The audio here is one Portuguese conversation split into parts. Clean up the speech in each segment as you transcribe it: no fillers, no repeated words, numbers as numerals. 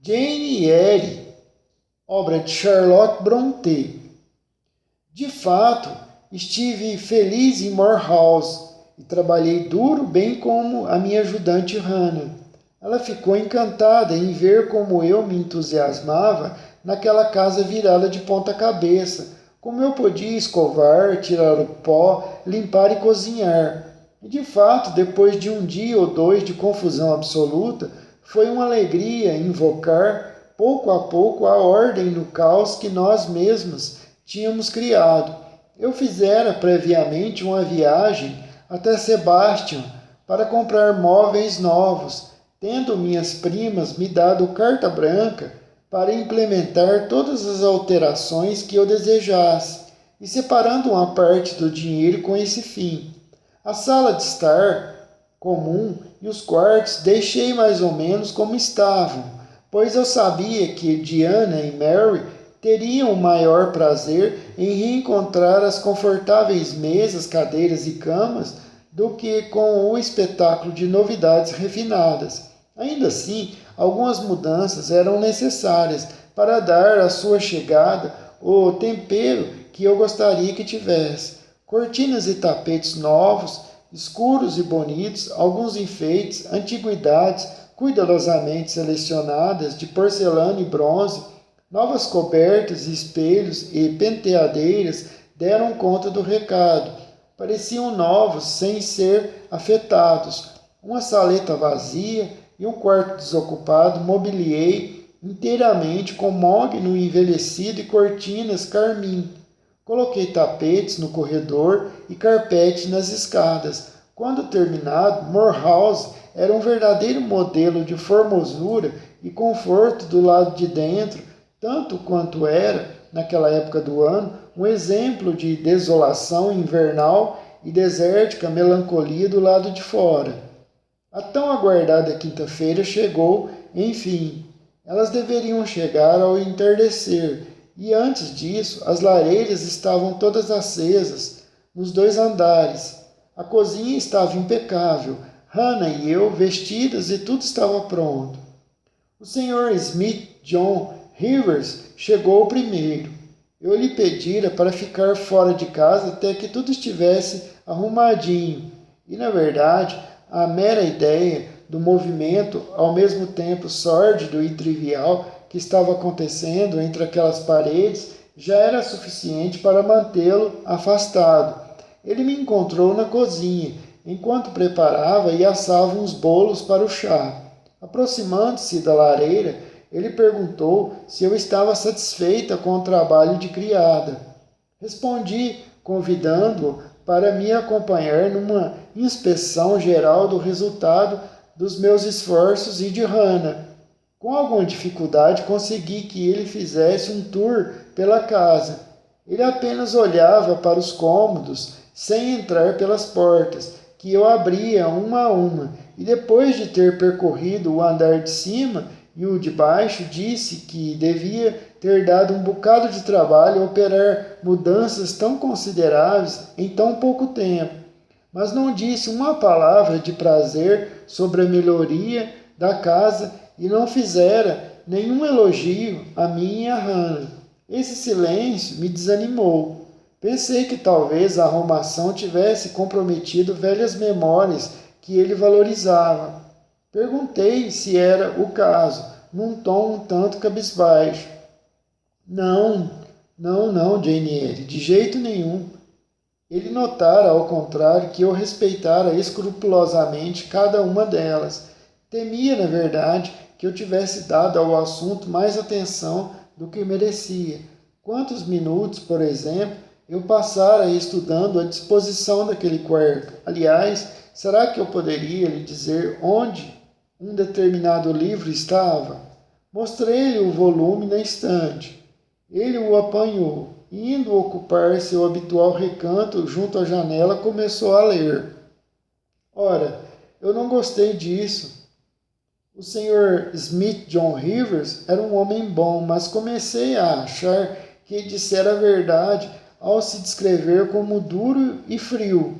Jane Eyre, obra de Charlotte Brontë. De fato, estive feliz em Moor House e trabalhei duro, bem como a minha ajudante Hannah. Ela ficou encantada em ver como eu me entusiasmava naquela casa virada de ponta cabeça, como eu podia escovar, tirar o pó, limpar e cozinhar. E de fato, depois de um dia ou dois de confusão absoluta, foi uma alegria invocar, pouco a pouco, a ordem no caos que nós mesmos tínhamos criado. Eu fizera previamente uma viagem até Sebastian para comprar móveis novos, tendo minhas primas me dado carta branca para implementar todas as alterações que eu desejasse, e separando uma parte do dinheiro com esse fim. A sala de estar comum e os quartos deixei mais ou menos como estavam, pois eu sabia que Diana e Mary teriam o maior prazer em reencontrar as confortáveis mesas, cadeiras e camas do que com o espetáculo de novidades refinadas. Ainda assim, algumas mudanças eram necessárias para dar à sua chegada o tempero que eu gostaria que tivesse. Cortinas e tapetes novos, escuros e bonitos, alguns enfeites, antiguidades cuidadosamente selecionadas de porcelana e bronze, novas cobertas, espelhos e penteadeiras deram conta do recado. Pareciam novos sem ser afetados. Uma saleta vazia e um quarto desocupado mobiliei inteiramente com mogno envelhecido e cortinas carmim. Coloquei tapetes no corredor e carpete nas escadas. Quando terminado, Moor House era um verdadeiro modelo de formosura e conforto do lado de dentro, tanto quanto era, naquela época do ano, um exemplo de desolação invernal e desértica melancolia do lado de fora. A tão aguardada quinta-feira chegou, enfim. Elas deveriam chegar ao entardecer, e antes disso as lareiras estavam todas acesas nos dois andares. A cozinha estava impecável, Hannah e eu vestidas e tudo estava pronto. O Sr. Smith John Rivers chegou primeiro. Eu lhe pedira para ficar fora de casa até que tudo estivesse arrumadinho, e na verdade a mera ideia do movimento, ao mesmo tempo sórdido e trivial, que estava acontecendo entre aquelas paredes, já era suficiente para mantê-lo afastado. Ele me encontrou na cozinha, enquanto preparava e assava uns bolos para o chá. Aproximando-se da lareira, ele perguntou se eu estava satisfeita com o trabalho de criada. Respondi, convidando-o para me acompanhar numa inspeção geral do resultado dos meus esforços e de Hannah. Com alguma dificuldade consegui que ele fizesse um tour pela casa. Ele apenas olhava para os cômodos, sem entrar pelas portas, que eu abria uma a uma, e depois de ter percorrido o andar de cima e o de baixo, disse que devia ter dado um bocado de trabalho operar mudanças tão consideráveis em tão pouco tempo, mas não disse uma palavra de prazer sobre a melhoria da casa e não fizera nenhum elogio a mim e a Hannah. Esse silêncio me desanimou. Pensei que talvez a arrumação tivesse comprometido velhas memórias que ele valorizava. Perguntei se era o caso, num tom um tanto cabisbaixo. Não, Jane Eyre, de jeito nenhum. Ele notara, ao contrário, que eu respeitara escrupulosamente cada uma delas. Temia, na verdade, que eu tivesse dado ao assunto mais atenção do que merecia. Quantos minutos, por exemplo, eu passara estudando a disposição daquele quarto? Aliás, será que eu poderia lhe dizer onde um determinado livro estava? Mostrei-lhe o volume na estante. Ele o apanhou. Indo ocupar seu habitual recanto junto à janela, começou a ler. Ora, eu não gostei disso. O Sr. Smith John Rivers era um homem bom, mas comecei a achar que dissera a verdade ao se descrever como duro e frio.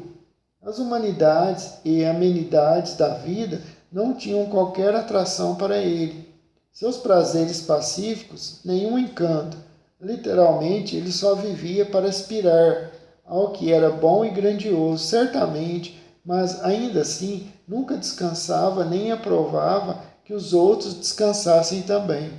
As humanidades e amenidades da vida não tinham qualquer atração para ele. Seus prazeres pacíficos, nenhum encanto. Literalmente, ele só vivia para aspirar ao que era bom e grandioso, certamente, mas ainda assim nunca descansava nem aprovava que os outros descansassem também.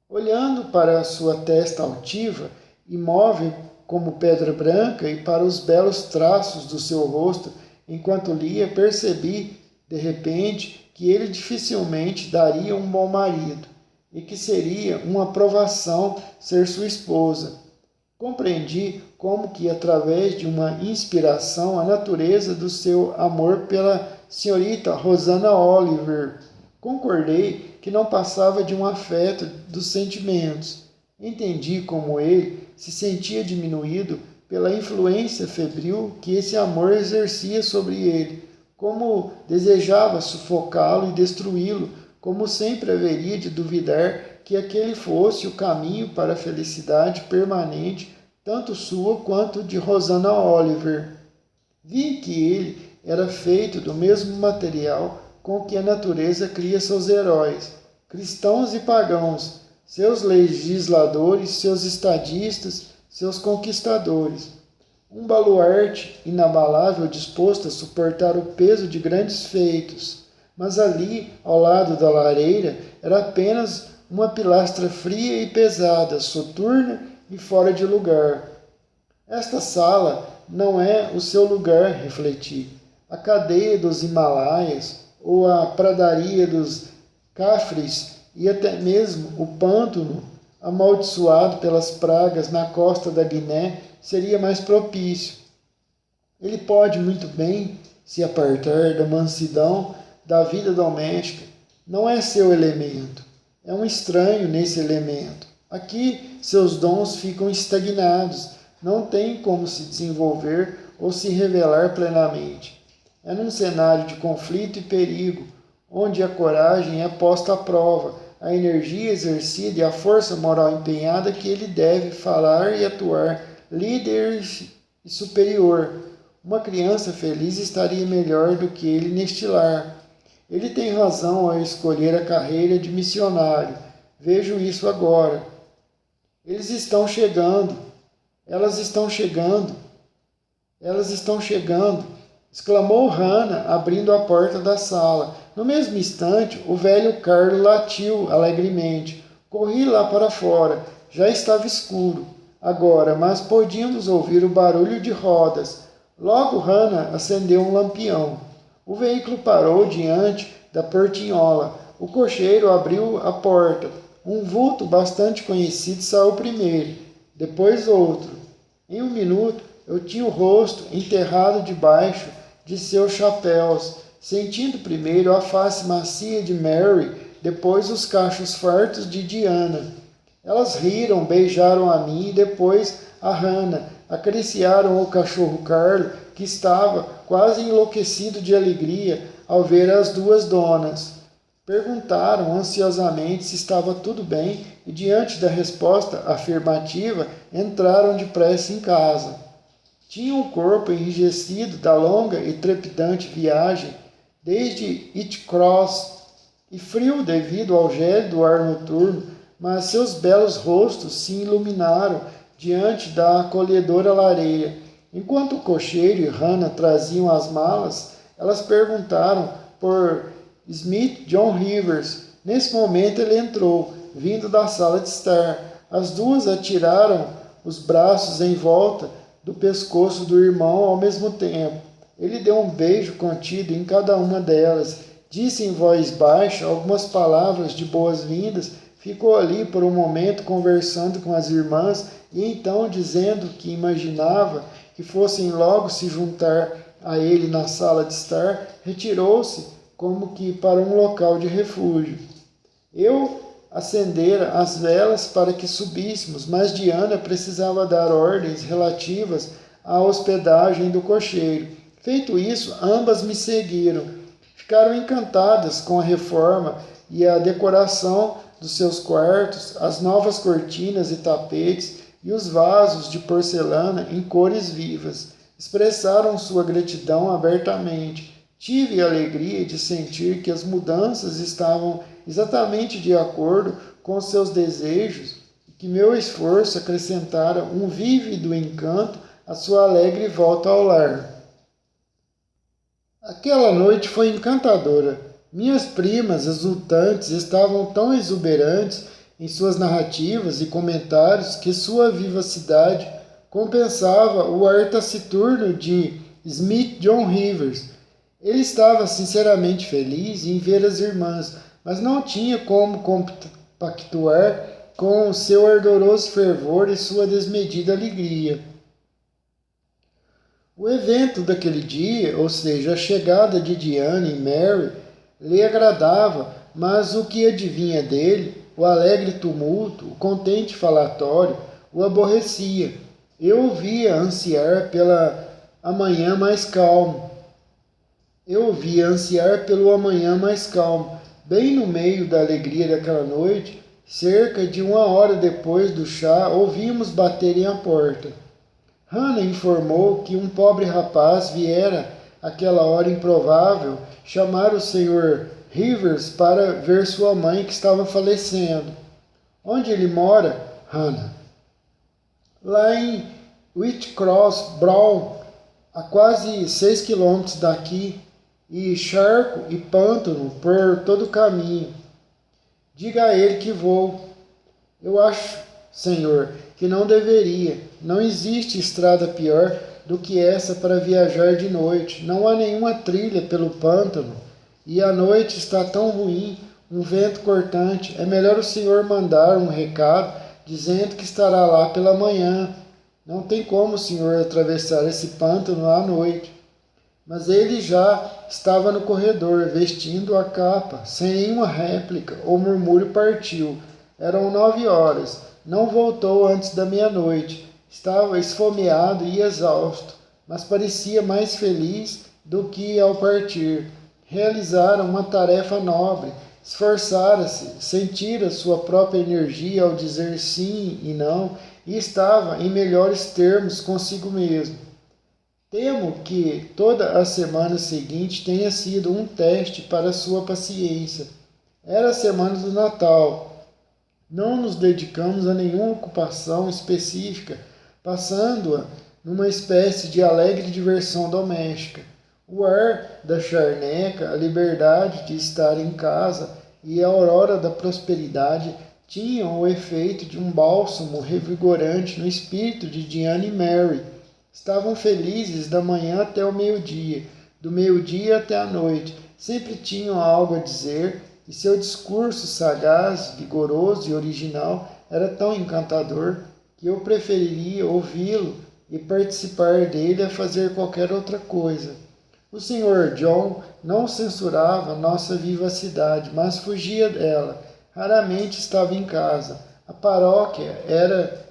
Olhando para a sua testa altiva, imóvel como pedra branca, e para os belos traços do seu rosto, enquanto lia, percebi, de repente, que ele dificilmente daria um bom marido, e que seria uma provação ser sua esposa. Compreendi como que, através de uma inspiração, a natureza do seu amor pela senhorita Rosanna Oliver. Concordei que não passava de um afeto dos sentimentos. Entendi como ele se sentia diminuído pela influência febril que esse amor exercia sobre ele, como desejava sufocá-lo e destruí-lo, como sempre haveria de duvidar que aquele fosse o caminho para a felicidade permanente, tanto sua quanto de Rosanna Oliver. Vi que ele era feito do mesmo material com que a natureza cria seus heróis, cristãos e pagãos, seus legisladores, seus estadistas, seus conquistadores. Um baluarte inabalável disposto a suportar o peso de grandes feitos, mas ali, ao lado da lareira, era apenas uma pilastra fria e pesada, soturna e fora de lugar. Esta sala não é o seu lugar, refleti. A cadeia dos Himalaias, ou a pradaria dos Cafres, e até mesmo o pântano, amaldiçoado pelas pragas na costa da Guiné, seria mais propício. Ele pode muito bem se apartar da mansidão da vida doméstica. Não é seu elemento. É um estranho nesse elemento. Aqui seus dons ficam estagnados, não tem como se desenvolver ou se revelar plenamente. É num cenário de conflito e perigo, onde a coragem é posta à prova, a energia exercida e a força moral empenhada, que ele deve falar e atuar, líder e superior. Uma criança feliz estaria melhor do que ele neste lar. Ele tem razão ao escolher a carreira de missionário. Vejo isso agora. Eles estão chegando. Elas estão chegando. Elas estão chegando, exclamou Hannah, abrindo a porta da sala. No mesmo instante, o velho Carlo latiu alegremente. Corri lá para fora. Já estava escuro agora, mas podíamos ouvir o barulho de rodas. Logo Hannah acendeu um lampião. O veículo parou diante da portinhola. O cocheiro abriu a porta. Um vulto bastante conhecido saiu primeiro, depois outro. Em um minuto, eu tinha o rosto enterrado debaixo de seus chapéus, sentindo primeiro a face macia de Mary, depois os cachos fartos de Diana. Elas riram, beijaram a mim e depois a Hannah, acariciaram o cachorro Carlo, que estava quase enlouquecido de alegria ao ver as duas donas. Perguntaram ansiosamente se estava tudo bem e, diante da resposta afirmativa, entraram depressa em casa. Tinham o corpo enrijecido da longa e trepidante viagem desde Itcross e frio devido ao gélido ar noturno, mas seus belos rostos se iluminaram diante da acolhedora lareira. Enquanto o cocheiro e Hannah traziam as malas, elas perguntaram por Smith John Rivers. Nesse momento ele entrou, vindo da sala de estar. As duas atiraram os braços em volta do pescoço do irmão ao mesmo tempo. Ele deu um beijo contido em cada uma delas, disse em voz baixa algumas palavras de boas-vindas, ficou ali por um momento conversando com as irmãs e então, dizendo que imaginava que fossem logo se juntar a ele na sala de estar, retirou-se como que para um local de refúgio. Eu acendera as velas para que subíssemos, mas Diana precisava dar ordens relativas à hospedagem do cocheiro. Feito isso, ambas me seguiram. Ficaram encantadas com a reforma e a decoração dos seus quartos, as novas cortinas e tapetes e os vasos de porcelana em cores vivas. Expressaram sua gratidão abertamente. Tive a alegria de sentir que as mudanças estavam exatamente de acordo com seus desejos e que meu esforço acrescentara um vívido encanto à sua alegre volta ao lar. Aquela noite foi encantadora. Minhas primas exultantes estavam tão exuberantes em suas narrativas e comentários que sua vivacidade compensava o ar taciturno de Smith John Rivers. Ele estava sinceramente feliz em ver as irmãs, mas não tinha como compactuar com seu ardoroso fervor e sua desmedida alegria. O evento daquele dia, ou seja, a chegada de Diane e Mary, lhe agradava, mas o que adivinha dele, o alegre tumulto, o contente falatório, o aborrecia. Eu o via ansiar pela amanhã mais calmo. Pelo amanhã mais calmo. Bem no meio da alegria daquela noite, cerca de 1 hora depois do chá, ouvimos baterem à porta. Hannah informou que um pobre rapaz viera, àquela hora improvável, chamar o Sr. Rivers para ver sua mãe que estava falecendo. Onde ele mora, Hannah? Lá em Whitcross Brown, a quase 6 quilômetros daqui, e charco e pântano por todo o caminho. Diga a ele que vou. Eu acho, senhor, que não deveria. Não existe estrada pior do que essa para viajar de noite. Não há nenhuma trilha pelo pântano. E a noite está tão ruim, um vento cortante. É melhor o senhor mandar um recado dizendo que estará lá pela manhã. Não tem como o senhor atravessar esse pântano à noite. Mas ele já estava no corredor, vestindo a capa. Sem nenhuma réplica ou murmúrio partiu. Eram 9 horas. Não voltou antes da meia-noite. Estava esfomeado e exausto, mas parecia mais feliz do que ao partir. Realizara uma tarefa nobre, esforçara-se, sentira sua própria energia ao dizer sim e não, e estava em melhores termos consigo mesmo. Temo que toda a semana seguinte tenha sido um teste para sua paciência. Era a semana do Natal. Não nos dedicamos a nenhuma ocupação específica, passando-a numa espécie de alegre diversão doméstica. O ar da charneca, a liberdade de estar em casa e a aurora da prosperidade tinham o efeito de um bálsamo revigorante no espírito de Diane e Mary. Estavam felizes da manhã até o meio-dia, do meio-dia até a noite. Sempre tinham algo a dizer, e seu discurso sagaz, vigoroso e original era tão encantador que eu preferiria ouvi-lo e participar dele a fazer qualquer outra coisa. O Sr. John não censurava nossa vivacidade, mas fugia dela. Raramente estava em casa. A paróquia era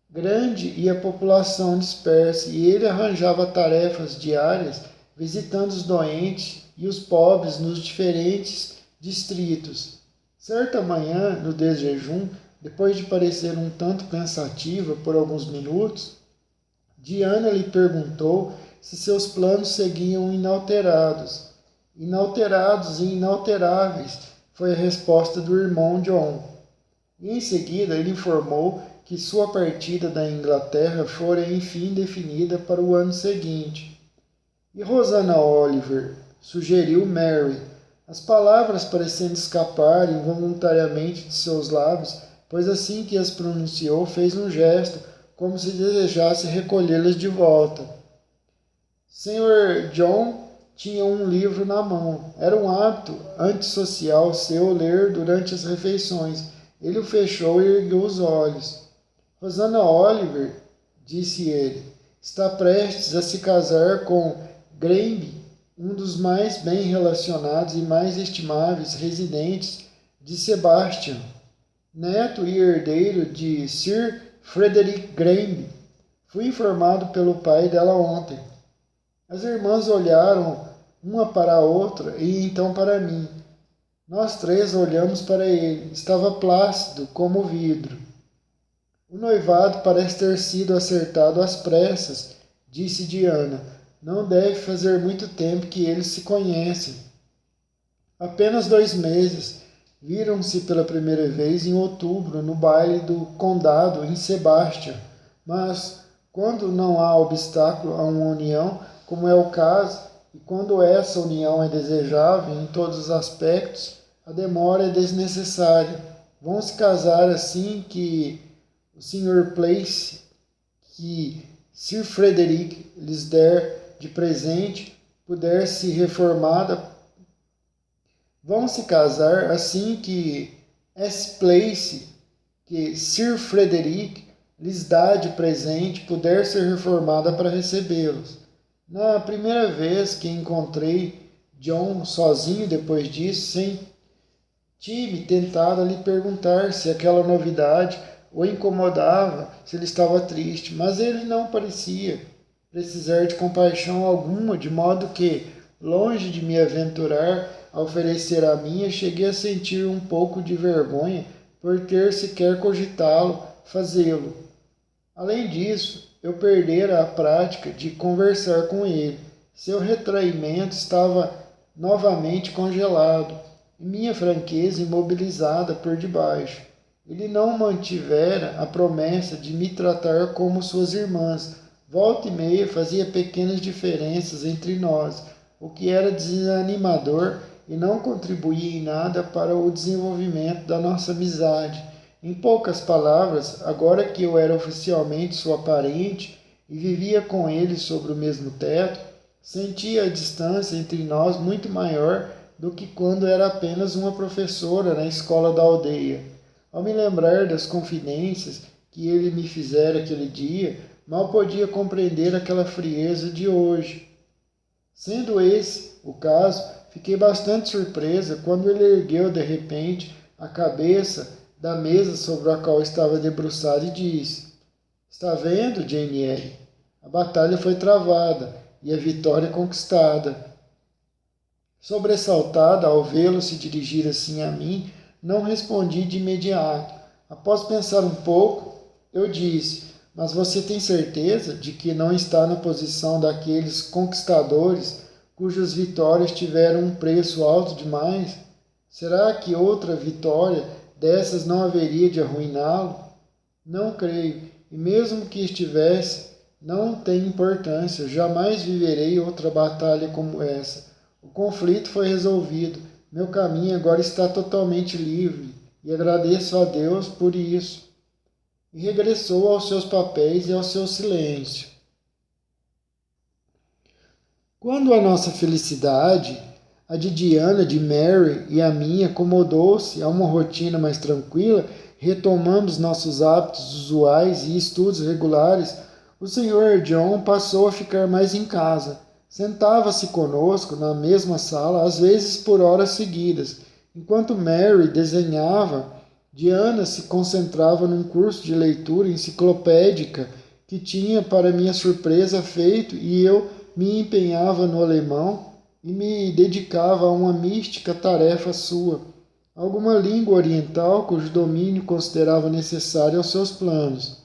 grande e a população dispersa, e ele arranjava tarefas diárias, visitando os doentes e os pobres nos diferentes distritos. Certa manhã, no desjejum, depois de parecer um tanto pensativa por alguns minutos, Diana lhe perguntou se seus planos seguiam inalterados. Inalterados e inalteráveis, foi a resposta do irmão John. E em seguida ele informou que sua partida da Inglaterra fora enfim definida para o ano seguinte. E Rosanna Oliver, sugeriu Mary, as palavras parecendo escapar involuntariamente de seus lábios, pois assim que as pronunciou fez um gesto, como se desejasse recolhê-las de volta. Sr. John tinha um livro na mão. Era um hábito antissocial seu ler durante as refeições. Ele o fechou e ergueu os olhos. Rosanna Oliver, disse ele, está prestes a se casar com Granby, um dos mais bem relacionados e mais estimáveis residentes de Sebastian, neto e herdeiro de Sir Frederick Granby. Fui informado pelo pai dela ontem. As irmãs olharam uma para a outra e então para mim. Nós três olhamos para ele. Estava plácido como vidro. O noivado parece ter sido acertado às pressas, disse Diana. Não deve fazer muito tempo que eles se conhecem. Apenas 2 meses. Viram-se pela primeira vez em outubro, no baile do condado em Sebastian, mas quando não há obstáculo a uma união, como é o caso, e quando essa união é desejável em todos os aspectos, a demora é desnecessária. Vão se casar assim que o Sr. Place, que Sir Frederick lhes der de presente, puder se reformada. Vão se casar assim que S. Place, que Sir Frederick lhes dá de presente, puder ser reformada para recebê-los. Na primeira vez que encontrei John sozinho depois disso, senti-me tentado a lhe perguntar se aquela novidade o incomodava, se ele estava triste, mas ele não parecia precisar de compaixão alguma, de modo que, longe de me aventurar a oferecer a minha, cheguei a sentir um pouco de vergonha por ter sequer cogitá-lo fazê-lo. Além disso, eu perdera a prática de conversar com ele. Seu retraimento estava novamente congelado e minha franqueza imobilizada por debaixo. Ele não mantivera a promessa de me tratar como suas irmãs. Volta e meia fazia pequenas diferenças entre nós, o que era desanimador e não contribuía em nada para o desenvolvimento da nossa amizade. Em poucas palavras, agora que eu era oficialmente sua parente e vivia com ele sobre o mesmo teto, sentia a distância entre nós muito maior do que quando era apenas uma professora na escola da aldeia. Ao me lembrar das confidências que ele me fizera aquele dia, mal podia compreender aquela frieza de hoje. Sendo esse o caso, fiquei bastante surpresa quando ele ergueu de repente a cabeça da mesa sobre a qual estava debruçado e disse: Está vendo, Jane Eyre? A batalha foi travada e a vitória conquistada. Sobressaltada ao vê-lo se dirigir assim a mim, não respondi de imediato. Após pensar um pouco, eu disse: Mas você tem certeza de que não está na posição daqueles conquistadores cujas vitórias tiveram um preço alto demais? Será que outra vitória dessas não haveria de arruiná-lo? Não creio, e mesmo que estivesse, não tem importância. Jamais viverei outra batalha como essa. O conflito foi resolvido. Meu caminho agora está totalmente livre, e agradeço a Deus por isso. E regressou aos seus papéis e ao seu silêncio. Quando a nossa felicidade, a de Diana, de Mary e a minha, acomodou-se a uma rotina mais tranquila, retomamos nossos hábitos usuais e estudos regulares, o Sr. John passou a ficar mais em casa. Sentava-se conosco na mesma sala, às vezes por horas seguidas. Enquanto Mary desenhava, Diana se concentrava num curso de leitura enciclopédica que tinha, para minha surpresa, feito, e eu me empenhava no alemão e me dedicava a uma mística tarefa sua, alguma língua oriental cujo domínio considerava necessário aos seus planos.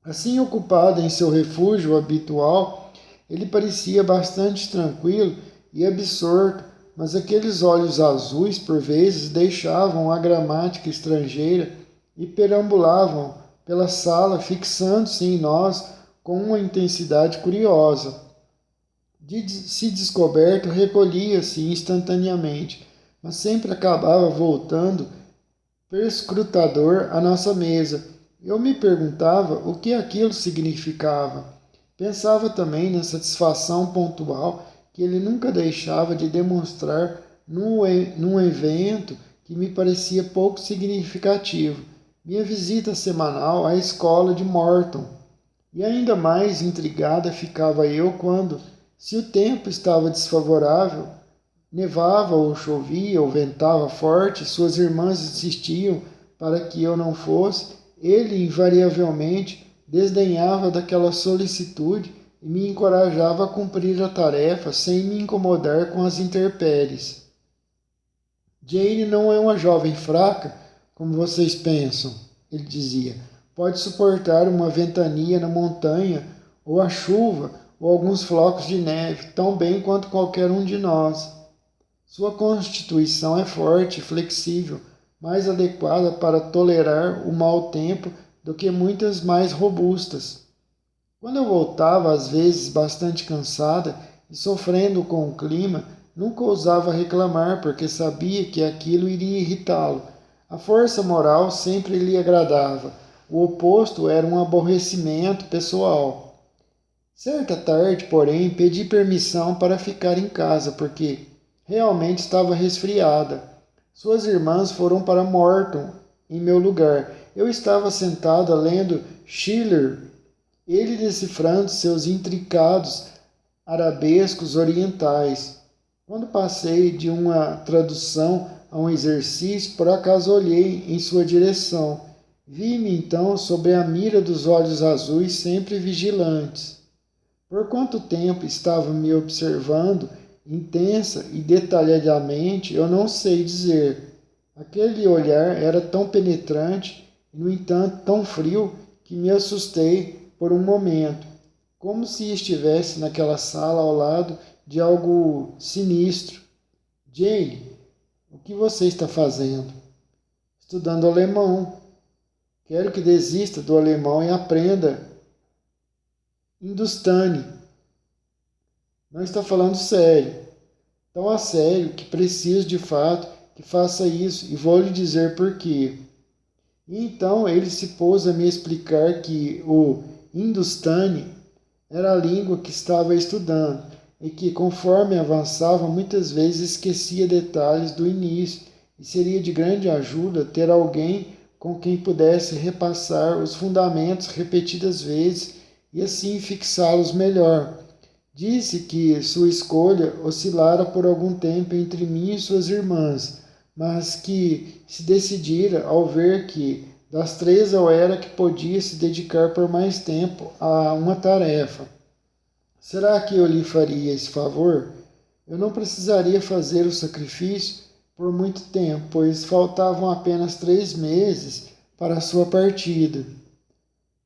Assim, ocupado em seu refúgio habitual, ele parecia bastante tranquilo e absorto, mas aqueles olhos azuis, por vezes, deixavam a gramática estrangeira e perambulavam pela sala, fixando-se em nós com uma intensidade curiosa. Se descoberto, recolhia-se instantaneamente, mas sempre acabava voltando perscrutador à nossa mesa. Eu me perguntava o que aquilo significava. Pensava também na satisfação pontual que ele nunca deixava de demonstrar num evento que me parecia pouco significativo, minha visita semanal à escola de Morton. E ainda mais intrigada ficava eu quando, se o tempo estava desfavorável, nevava ou chovia ou ventava forte, suas irmãs insistiam para que eu não fosse, ele invariavelmente desdenhava daquela solicitude e me encorajava a cumprir a tarefa sem me incomodar com as intempéries. Jane não é uma jovem fraca, como vocês pensam, ele dizia. Pode suportar uma ventania na montanha, ou a chuva, ou alguns flocos de neve, tão bem quanto qualquer um de nós. Sua constituição é forte e flexível, mais adequada para tolerar o mau tempo do que muitas mais robustas. Quando eu voltava, às vezes bastante cansada e sofrendo com o clima, nunca ousava reclamar, porque sabia que aquilo iria irritá-lo. A força moral sempre lhe agradava. O oposto era um aborrecimento pessoal. Certa tarde, porém, pedi permissão para ficar em casa, porque realmente estava resfriada. Suas irmãs foram para Morton em meu lugar. Eu estava sentada lendo Schiller, ele decifrando seus intricados arabescos orientais. Quando passei de uma tradução a um exercício, por acaso olhei em sua direção. Vi-me então sob a mira dos olhos azuis sempre vigilantes. Por quanto tempo estava me observando, intensa e detalhadamente, eu não sei dizer. Aquele olhar era tão penetrante e, no entanto, tão frio que me assustei por um momento, como se estivesse naquela sala ao lado de algo sinistro. Jane, o que você está fazendo? Estudando alemão. Quero que desista do alemão e aprenda Hindustani. Não está falando sério. Tão a sério que preciso de fato que faça isso e vou lhe dizer por quê. E então ele se pôs a me explicar que o Hindustani era a língua que estava estudando e que, conforme avançava, muitas vezes esquecia detalhes do início e seria de grande ajuda ter alguém com quem pudesse repassar os fundamentos repetidas vezes e assim fixá-los melhor. Disse que sua escolha oscilara por algum tempo entre mim e suas irmãs, mas que se decidira ao ver que das três eu era que podia se dedicar por mais tempo a uma tarefa. Será que eu lhe faria esse favor? Eu não precisaria fazer o sacrifício por muito tempo, pois faltavam apenas 3 meses para a sua partida.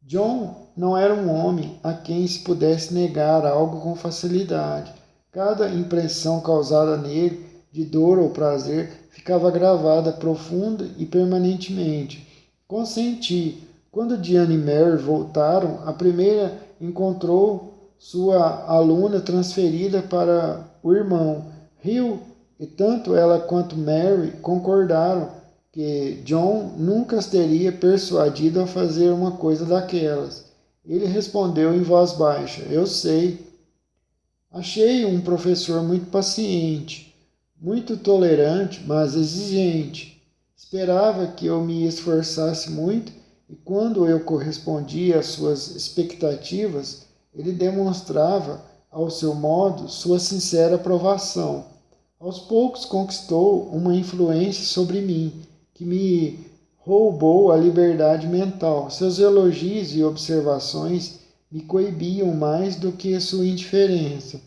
John não era um homem a quem se pudesse negar algo com facilidade. Cada impressão causada nele, de dor ou prazer, ficava gravada profunda e permanentemente. Consenti. Quando Diane e Mary voltaram, a primeira encontrou sua aluna transferida para o irmão. Riu, e tanto ela quanto Mary concordaram que John nunca as teria persuadido a fazer uma coisa daquelas. Ele respondeu em voz baixa: Eu sei. Achei um professor muito paciente, muito tolerante, mas exigente. Esperava que eu me esforçasse muito e quando eu correspondia às suas expectativas, ele demonstrava, ao seu modo, sua sincera aprovação. Aos poucos conquistou uma influência sobre mim, que me roubou a liberdade mental. Seus elogios e observações me coibiam mais do que sua indiferença.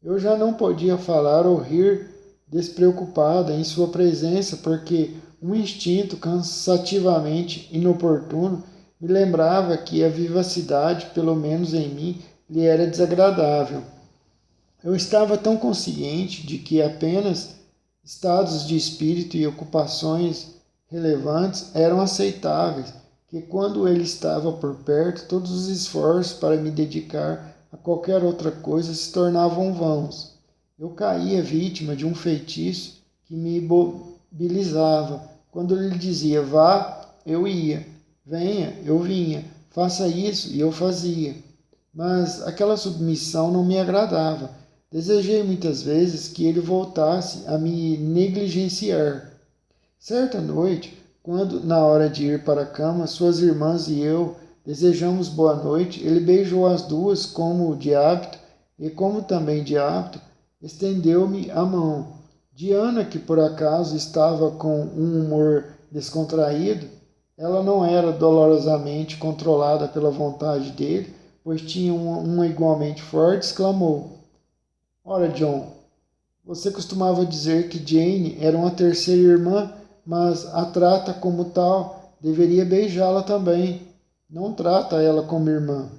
Eu já não podia falar ou rir despreocupada em sua presença, porque um instinto cansativamente inoportuno me lembrava que a vivacidade, pelo menos em mim, lhe era desagradável. Eu estava tão consciente de que apenas estados de espírito e ocupações relevantes eram aceitáveis, que quando ele estava por perto, todos os esforços para me dedicar a qualquer outra coisa se tornavam vãos. Eu caía vítima de um feitiço que me imobilizava. Quando ele dizia vá, eu ia, venha, eu vinha, faça isso e eu fazia. Mas aquela submissão não me agradava. Desejei muitas vezes que ele voltasse a me negligenciar. Certa noite, quando, na hora de ir para a cama, suas irmãs e eu desejamos boa noite, ele beijou as duas como de hábito e, como também de hábito, estendeu-me a mão. Diana, que por acaso estava com um humor descontraído, ela não era dolorosamente controlada pela vontade dele, pois tinha uma igualmente forte, exclamou: Ora, John, você costumava dizer que Jane era uma terceira irmã, mas a trata como tal, deveria beijá-la também. Não trata ela como irmã.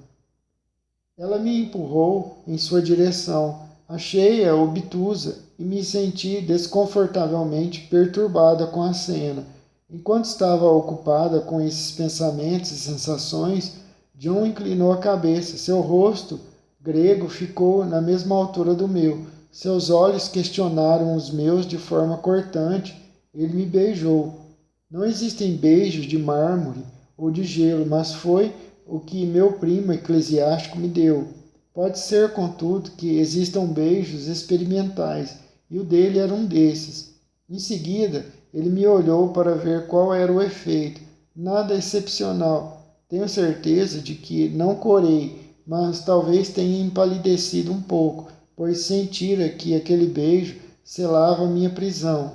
Ela me empurrou em sua direção. Achei-a obtusa e me senti desconfortavelmente perturbada com a cena. Enquanto estava ocupada com esses pensamentos e sensações, John inclinou a cabeça. Seu rosto grego ficou na mesma altura do meu. Seus olhos questionaram os meus de forma cortante. Ele me beijou. Não existem beijos de mármore ou de gelo, mas foi o que meu primo eclesiástico me deu. Pode ser, contudo, que existam beijos experimentais, e o dele era um desses. Em seguida, ele me olhou para ver qual era o efeito. Nada excepcional. Tenho certeza de que não corei, mas talvez tenha empalidecido um pouco, pois sentira que aquele beijo selava minha prisão.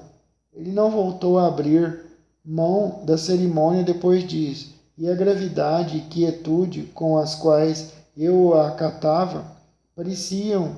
Ele não voltou a abrir mão da cerimônia depois disso, e a gravidade e quietude com as quais eu a acatava pareciam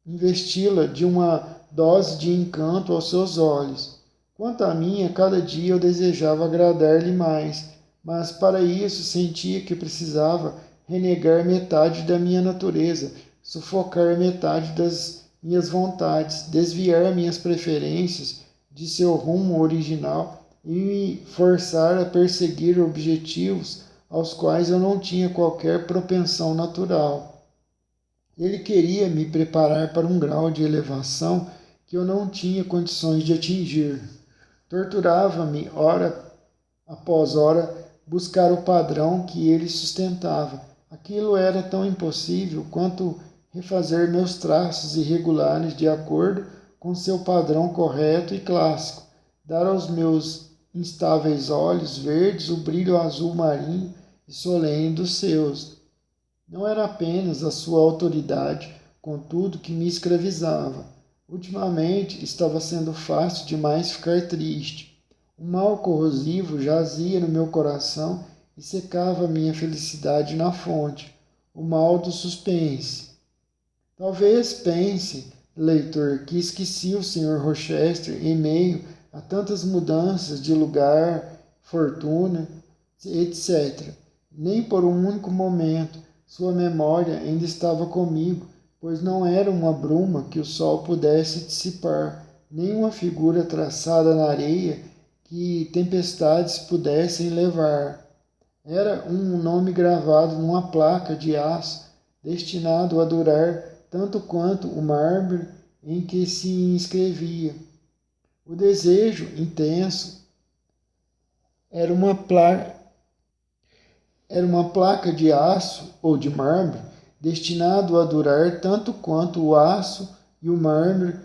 investi-la de uma dose de encanto aos seus olhos. Quanto a mim, a cada dia eu desejava agradar-lhe mais, mas para isso sentia que precisava renegar metade da minha natureza, sufocar metade das minhas vontades, desviar minhas preferências de seu rumo original e me forçar a perseguir objetivos aos quais eu não tinha qualquer propensão natural. Ele queria me preparar para um grau de elevação que eu não tinha condições de atingir. Torturava-me, hora após hora, buscar o padrão que ele sustentava. Aquilo era tão impossível quanto refazer meus traços irregulares de acordo com seu padrão correto e clássico, dar aos meus instáveis olhos verdes o brilho azul marinho e solene dos seus. Não era apenas a sua autoridade, contudo, que me escravizava. Ultimamente estava sendo fácil demais ficar triste. Um mal corrosivo jazia no meu coração e secava minha felicidade na fonte, o mal do suspense. Talvez pense, leitor, que esqueci o Sr. Rochester em meio a tantas mudanças de lugar, fortuna, etc. Nem por um único momento sua memória ainda estava comigo, pois não era uma bruma que o sol pudesse dissipar, nem uma figura traçada na areia que tempestades pudessem levar. Era um nome gravado numa placa de aço, destinado a durar tanto quanto o mármore em que se inscrevia. O desejo intenso era uma placa de aço ou de mármore destinado a durar tanto quanto o aço e o mármore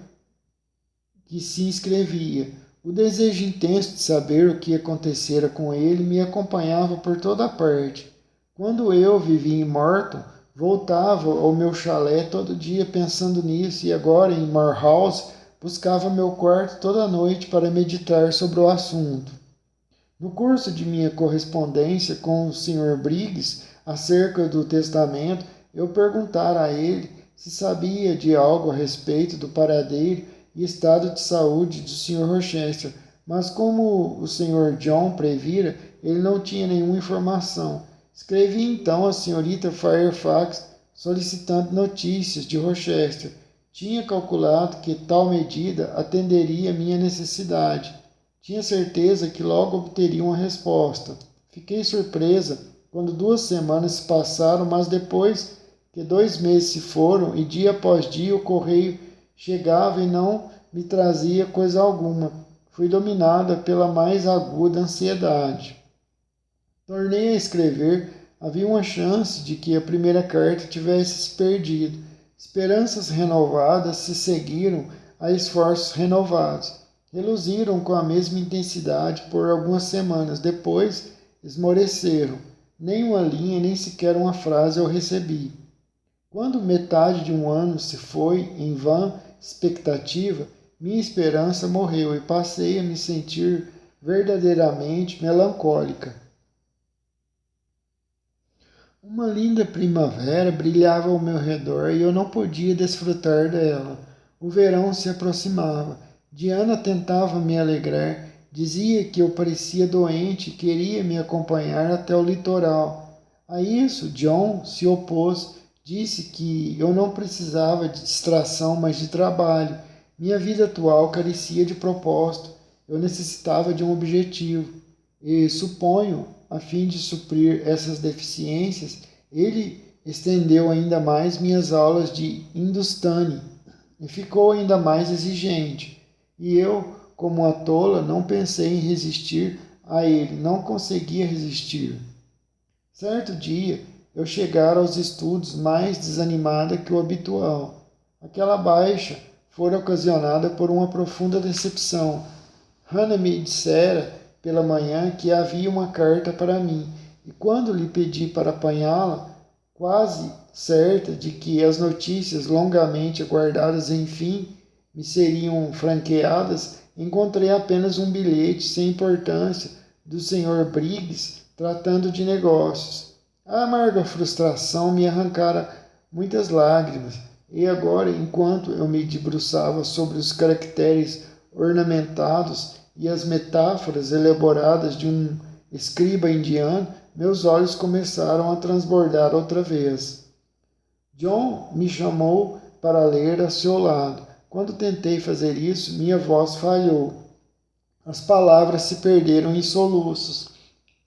que se inscrevia. O desejo intenso de saber o que acontecera com ele me acompanhava por toda parte. Quando eu vivia em Morton, voltava ao meu chalé todo dia pensando nisso, e agora em Marhouse buscava meu quarto toda noite para meditar sobre o assunto. No curso de minha correspondência com o Sr. Briggs acerca do testamento, eu perguntara a ele se sabia de algo a respeito do paradeiro e estado de saúde do Sr. Rochester, mas como o Sr. John previra, ele não tinha nenhuma informação. Escrevi então à Srta. Fairfax solicitando notícias de Rochester. Tinha calculado que tal medida atenderia minha necessidade. Tinha certeza que logo obteria uma resposta. Fiquei surpresa quando 2 semanas se passaram, mas depois que 2 meses se foram e dia após dia o correio chegava e não me trazia coisa alguma, fui dominada pela mais aguda ansiedade. Tornei a escrever. Havia uma chance de que a primeira carta tivesse se perdido. Esperanças renovadas se seguiram a esforços renovados. Reluziram com a mesma intensidade por algumas semanas. Depois, esmoreceram. Nem uma linha, nem sequer uma frase eu recebi. Quando metade de um ano se foi em vã expectativa, minha esperança morreu e passei a me sentir verdadeiramente melancólica. Uma linda primavera brilhava ao meu redor e eu não podia desfrutar dela. O verão se aproximava. Diana tentava me alegrar. Dizia que eu parecia doente e queria me acompanhar até o litoral. A isso, John se opôs. Disse que eu não precisava de distração, mas de trabalho. Minha vida atual carecia de propósito. Eu necessitava de um objetivo. E suponho, a fim de suprir essas deficiências, ele estendeu ainda mais minhas aulas de Hindustani e ficou ainda mais exigente. E eu, como uma tola, não pensei em resistir a ele, não conseguia resistir. Certo dia, eu chegara aos estudos mais desanimada que o habitual. Aquela baixa fora ocasionada por uma profunda decepção. Hannah me dissera pela manhã que havia uma carta para mim, e quando lhe pedi para apanhá-la, quase certa de que as notícias longamente aguardadas enfim me seriam franqueadas, encontrei apenas um bilhete sem importância do Sr. Briggs tratando de negócios. A amarga frustração me arrancara muitas lágrimas, e agora, enquanto eu me debruçava sobre os caracteres ornamentados e as metáforas elaboradas de um escriba indiano, meus olhos começaram a transbordar outra vez. John me chamou para ler a seu lado. Quando tentei fazer isso, minha voz falhou. As palavras se perderam em soluços.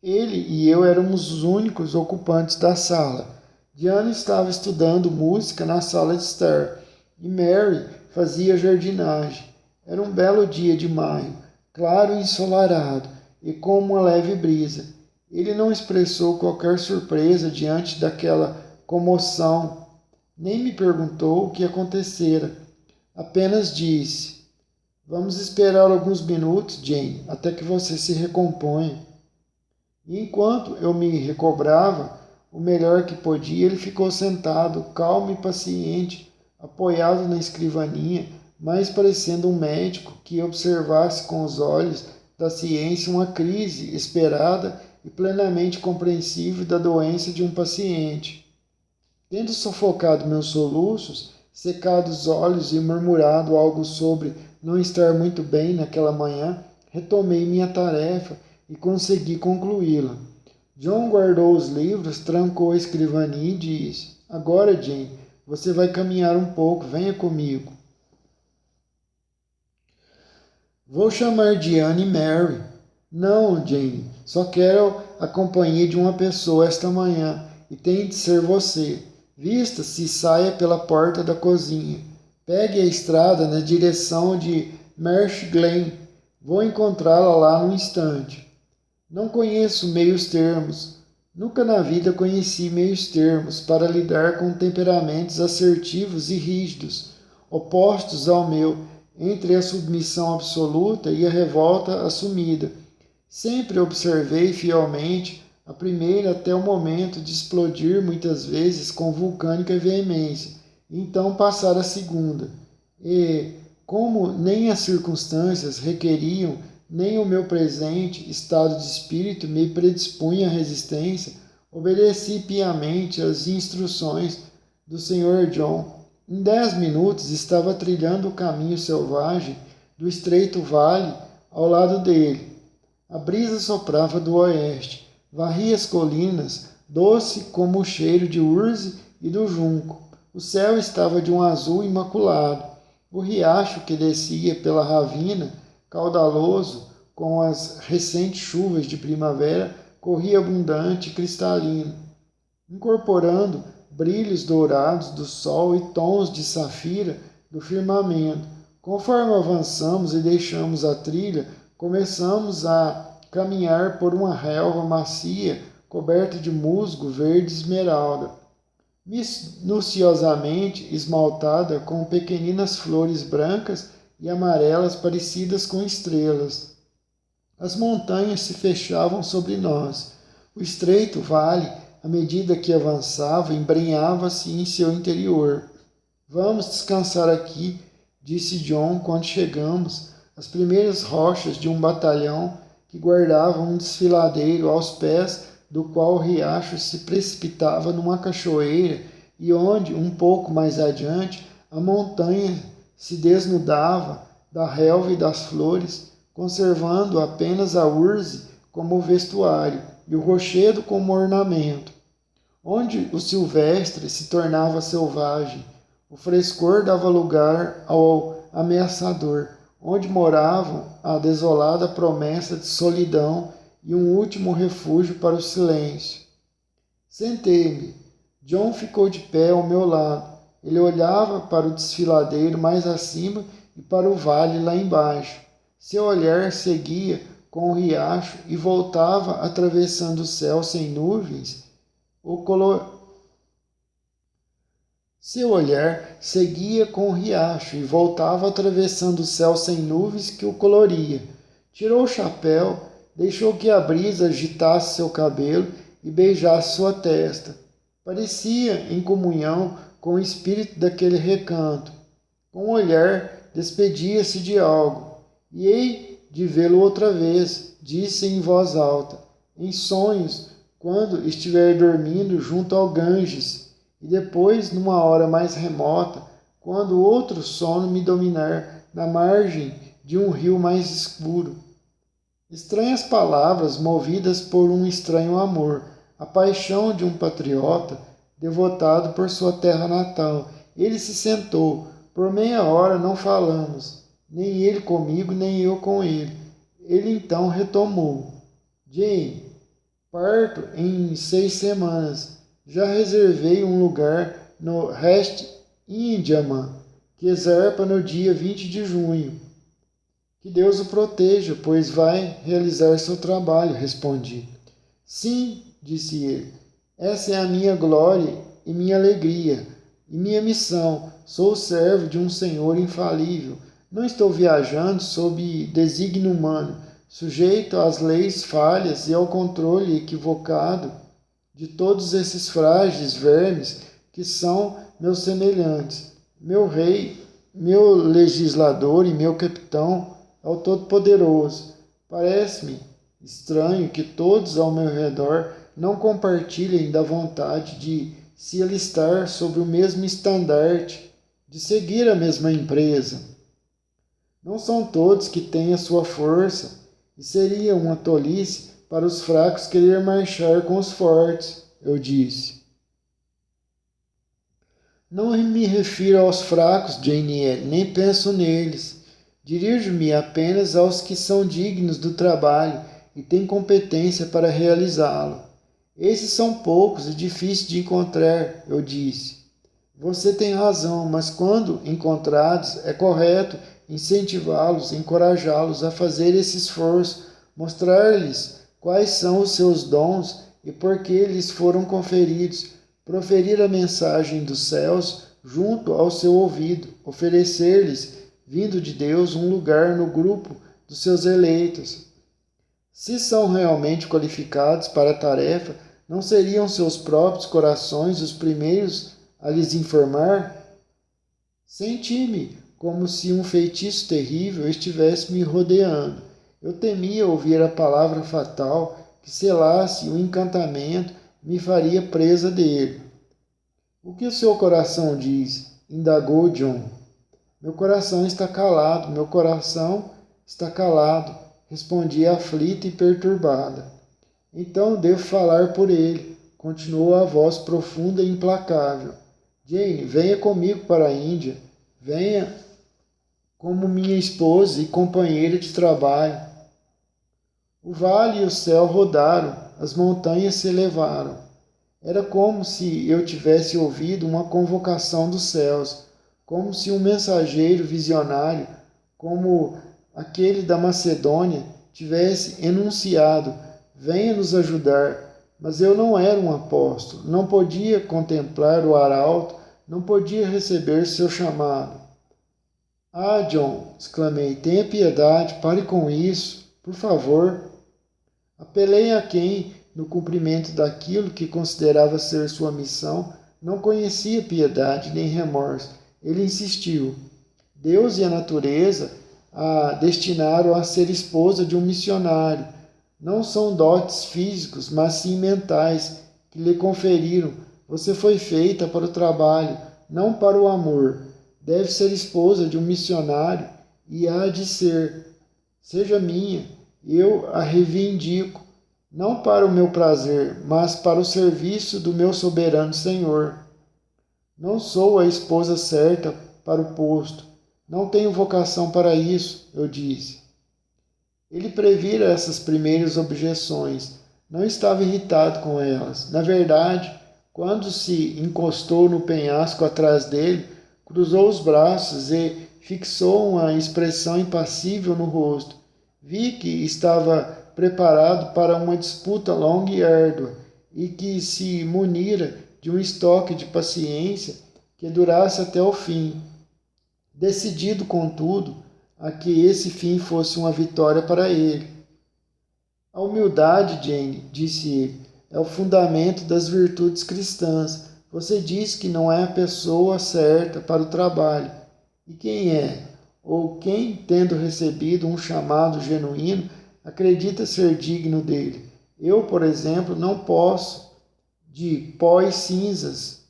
Ele e eu éramos os únicos ocupantes da sala. Diana estava estudando música na sala de estar e Mary fazia jardinagem. Era um belo dia de maio, claro e ensolarado, e com uma leve brisa. Ele não expressou qualquer surpresa diante daquela comoção, nem me perguntou o que acontecera. Apenas disse: "Vamos esperar alguns minutos, Jane, até que você se recomponha." E enquanto eu me recobrava o melhor que podia, ele ficou sentado, calmo e paciente, apoiado na escrivaninha, mais parecendo um médico que observasse com os olhos da ciência uma crise esperada e plenamente compreensível da doença de um paciente. Tendo sufocado meus soluços, secado os olhos e murmurado algo sobre não estar muito bem naquela manhã, retomei minha tarefa e consegui concluí-la. John guardou os livros, trancou a escrivaninha e disse: "Agora, Jane, você vai caminhar um pouco, venha comigo." "Vou chamar Diane e Mary." "Não, Jane, só quero a companhia de uma pessoa esta manhã, e tem de ser você. Vista-se e saia pela porta da cozinha. Pegue a estrada na direção de Marsh Glen. Vou encontrá-la lá no instante." Não conheço meios termos. Nunca na vida conheci meios termos para lidar com temperamentos assertivos e rígidos, opostos ao meu, entre a submissão absoluta e a revolta assumida. Sempre observei fielmente a primeira até o momento de explodir muitas vezes com vulcânica veemência, e então passar a segunda. E, como nem as circunstâncias requeriam, nem o meu presente estado de espírito me predispunha à resistência, obedeci piamente às instruções do Sr. John. Em 10 minutos estava trilhando o caminho selvagem do estreito vale ao lado dele. A brisa soprava do oeste, varria as colinas, doce como o cheiro de urze e do junco. O céu estava de um azul imaculado. O riacho que descia pela ravina, caudaloso, com as recentes chuvas de primavera, corria abundante e cristalino, incorporando brilhos dourados do sol e tons de safira do firmamento. Conforme avançamos e deixamos a trilha, começamos a caminhar por uma relva macia coberta de musgo verde esmeralda, minuciosamente esmaltada com pequeninas flores brancas e amarelas parecidas com estrelas. As montanhas se fechavam sobre nós. O estreito vale, à medida que avançava, embrenhava-se em seu interior. "Vamos descansar aqui", disse John quando chegamos às primeiras rochas de um batalhão que guardava um desfiladeiro aos pés do qual o riacho se precipitava numa cachoeira e onde, um pouco mais adiante, a montanha se desnudava da relva e das flores, conservando apenas a urze como vestuário e o rochedo como ornamento. Onde o silvestre se tornava selvagem, o frescor dava lugar ao ameaçador, onde moravam a desolada promessa de solidão e um último refúgio para o silêncio. Sentei-me. John ficou de pé ao meu lado. Ele olhava para o desfiladeiro mais acima e para o vale lá embaixo. Seu olhar seguia com o riacho e voltava atravessando o céu sem nuvens. Seu olhar seguia com o riacho e voltava atravessando o céu sem nuvens que o coloria. Tirou o chapéu, deixou que a brisa agitasse seu cabelo e beijasse sua testa. Parecia em comunhão com o espírito daquele recanto. Com o olhar, despedia-se de algo. E hei de vê-lo outra vez, disse em voz alta, em sonhos, quando estiver dormindo junto ao Ganges, e depois, numa hora mais remota, quando outro sono me dominar na margem de um rio mais escuro. Estranhas palavras movidas por um estranho amor, a paixão de um patriota devotado por sua terra natal. Ele se sentou. Por meia hora não falamos, nem ele comigo, nem eu com ele. Ele então retomou. Jane, parto em 6 semanas. Já reservei um lugar no Rest Indiaman, que zarpa no dia 20 de junho. Que Deus o proteja, pois vai realizar seu trabalho, respondi. Sim, disse ele, essa é a minha glória e minha alegria, e minha missão. Sou servo de um Senhor infalível. Não estou viajando sob desígnio humano, sujeito às leis falhas e ao controle equivocado de todos esses frágeis vermes que são meus semelhantes. Meu rei, meu legislador e meu capitão ao Todo-Poderoso. Parece-me estranho que todos ao meu redor não compartilhem da vontade de se alistar sobre o mesmo estandarte, de seguir a mesma empresa. Não são todos que têm a sua força, e seria uma tolice para os fracos querer marchar com os fortes, eu disse. Não me refiro aos fracos, Jane, nem penso neles. Dirijo-me apenas aos que são dignos do trabalho e têm competência para realizá-lo. Esses são poucos e difíceis de encontrar, eu disse. Você tem razão, mas quando encontrados, é correto incentivá-los, encorajá-los a fazer esse esforço, mostrar-lhes quais são os seus dons e por que lhes foram conferidos, proferir a mensagem dos céus junto ao seu ouvido, oferecer-lhes, vindo de Deus, um lugar no grupo dos seus eleitos. Se são realmente qualificados para a tarefa, não seriam seus próprios corações os primeiros a lhes informar? Senti-me como se um feitiço terrível estivesse me rodeando. Eu temia ouvir a palavra fatal que selasse o encantamento me faria presa dele. O que o seu coração diz? Indagou John. Meu coração está calado, respondi aflita e perturbada. Então devo falar por ele, continuou a voz profunda e implacável. Jane, venha comigo para a Índia, venha como minha esposa e companheira de trabalho. O vale e o céu rodaram, as montanhas se elevaram. Era como se eu tivesse ouvido uma convocação dos céus, como se um mensageiro visionário, como aquele da Macedônia, tivesse enunciado: venha nos ajudar. Mas eu não era um apóstolo, não podia contemplar o arauto, não podia receber seu chamado. Ah, John, exclamei, tenha piedade, pare com isso, por favor. Apelei a quem, no cumprimento daquilo que considerava ser sua missão, não conhecia piedade nem remorso. Ele insistiu. Deus e a natureza a destinaram a ser esposa de um missionário. Não são dotes físicos, mas sim mentais, que lhe conferiram. Você foi feita para o trabalho, não para o amor. Deve ser esposa de um missionário e há de ser. Seja minha, eu a reivindico, não para o meu prazer, mas para o serviço do meu soberano Senhor. Não sou a esposa certa para o posto. Não tenho vocação para isso, eu disse. Ele previra essas primeiras objeções. Não estava irritado com elas. Na verdade, quando se encostou no penhasco atrás dele, cruzou os braços e fixou uma expressão impassível no rosto. Vi que estava preparado para uma disputa longa e árdua e que se munira de um estoque de paciência que durasse até o fim. Decidido, contudo, a que esse fim fosse uma vitória para ele. A humildade, Jane, disse ele, é o fundamento das virtudes cristãs. Você diz que não é a pessoa certa para o trabalho. E quem é? Ou quem, tendo recebido um chamado genuíno, acredita ser digno dele? Eu, por exemplo, não passo de pó e cinzas.